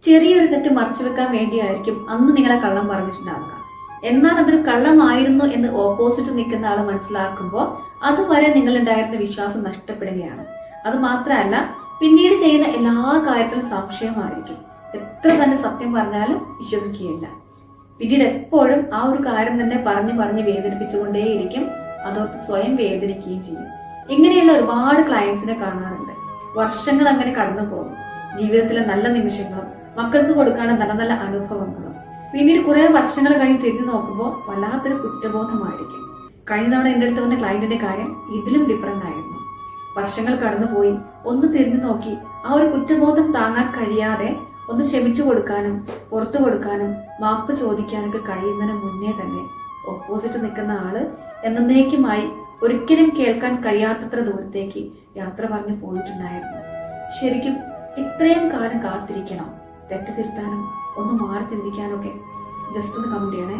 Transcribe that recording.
ചെറിയൊരു തെറ്റ് മറച്ചു വെക്കാൻ വേണ്ടിയായിരിക്കും അന്ന് നിങ്ങളെ കള്ളം പറഞ്ഞിട്ടുണ്ടാവുക. എന്നാൽ അതൊരു കള്ളമായിരുന്നു എന്ന് ഓപ്പോസിറ്റ് നിൽക്കുന്ന ആൾ മനസ്സിലാക്കുമ്പോൾ അതുവരെ നിങ്ങളുണ്ടായിരുന്ന വിശ്വാസം നഷ്ടപ്പെടുകയാണ്. അത് മാത്രമല്ല, പിന്നീട് ചെയ്യുന്ന എല്ലാ കാര്യത്തിലും സംശയമായിരിക്കും. എത്ര തന്നെ സത്യം പറഞ്ഞാലും വിശ്വസിക്കുകയില്ല. പിന്നീട് എപ്പോഴും ആ ഒരു കാര്യം തന്നെ പറഞ്ഞ് വേദനിപ്പിച്ചുകൊണ്ടേയിരിക്കും. അതോർത്ത് സ്വയം വേദനിക്കുകയും ചെയ്യും. ഇങ്ങനെയുള്ള ഒരുപാട് ക്ലയൻസിനെ കാണാറുണ്ട്. വർഷങ്ങൾ അങ്ങനെ കടന്നു പോകും. ജീവിതത്തിലെ നല്ല നിമിഷങ്ങളും മക്കൾക്ക് കൊടുക്കാനുള്ള നല്ല നല്ല അനുഭവങ്ങളും പിന്നീട് കുറെ വർഷങ്ങൾ കഴിഞ്ഞ് തിരിഞ്ഞു നോക്കുമ്പോൾ വല്ലാത്തൊരു കുറ്റബോധമായിരിക്കും. കഴിഞ്ഞ തവണ എൻ്റെ അടുത്ത് വന്ന ക്ലയന്റിന്റെ കാര്യം ഇതിലും ഡിഫറൻ്റ് ആയിരുന്നു. വർഷങ്ങൾ കടന്നുപോയി ഒന്ന് തിരിഞ്ഞു നോക്കി ആ ഒരു കുറ്റബോധം താങ്ങാൻ കഴിയാതെ ഒന്ന് ക്ഷമിച്ചു കൊടുക്കാനും പുറത്തു കൊടുക്കാനും മാപ്പ് ചോദിക്കാനൊക്കെ കഴിയുന്നതിന് മുന്നേ തന്നെ ഓപ്പോസിറ്റ് നിൽക്കുന്ന ആള് എന്നേക്കുമായി ഒരിക്കലും കേൾക്കാൻ കഴിയാത്തത്ര ദൂരത്തേക്ക് യാത്ര പറഞ്ഞു പോയിട്ടുണ്ടായിരുന്നു. ശരിക്കും ഇത്രയും കാലം കാത്തിരിക്കണം തെറ്റ് തിരുത്താനും ഒന്ന് മാറി ചിന്തിക്കാനൊക്കെ? ജസ്റ്റ് ഒന്ന് കമന്റ് ചെയ്യണേ.